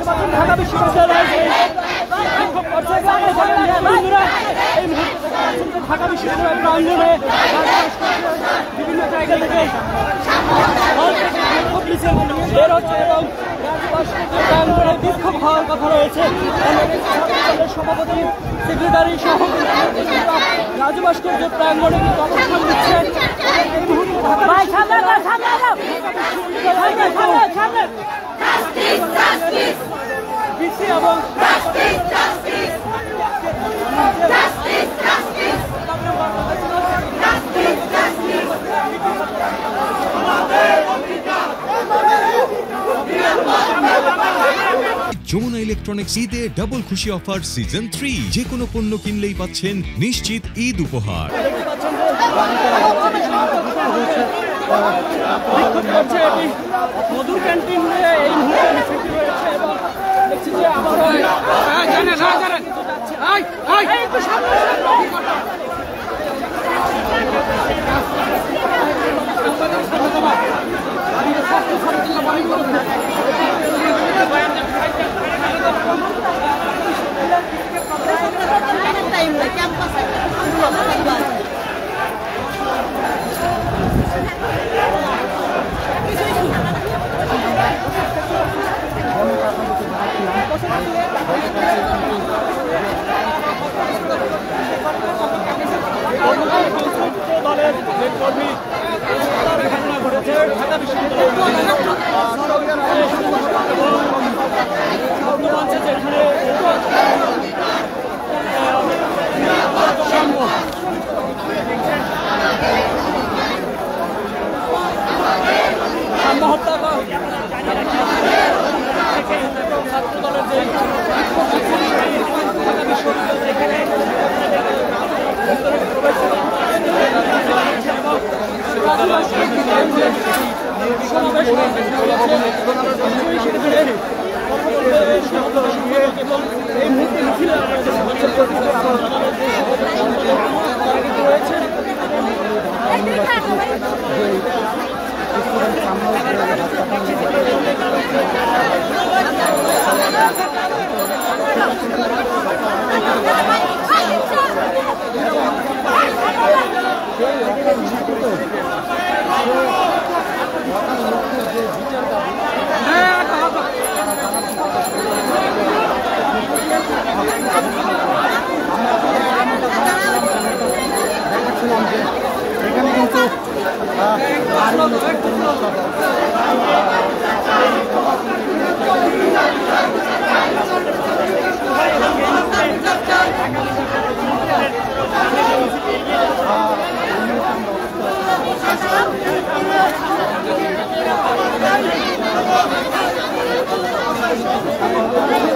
ঢাকা বিশ্ববিদ্যালয়ের ঢাকা বিশ্ববিদ্যালয়ের প্রাঙ্গণে বিভিন্ন জায়গা থেকে বের হচ্ছে এবং প্রাঙ্গণে বিক্ষোভ হওয়ার কথা রয়েছে। সভাপতি সেক্রেটারি সহ রাজু ভাস্কর্য প্রাঙ্গণে কিন্তু অবস্থান দিচ্ছে। এবং যমুনা ইলেকট্রনিক্স ঈদে ডাবল খুশি অফার সিজন 3 যে কোনো পণ্য কিনলেই পাচ্ছেন নিশ্চিত ঈদ উপহার। মধুর ক্যান্টিন এই মুহূর্তে রয়েছে এবং দেখছি যে আবারও দলের যে কর্মী ঘটনা ঘটেছে ঢাকা বিশ্ববিদ্যালয়ের যেখানে হত্যা ছাত্র দলের যে ঢাকা বিশ্ববিদ্যালয় এবং এই মুহূর্তে মিছিলে রয়েছে। এখানে কিন্তু Thank you.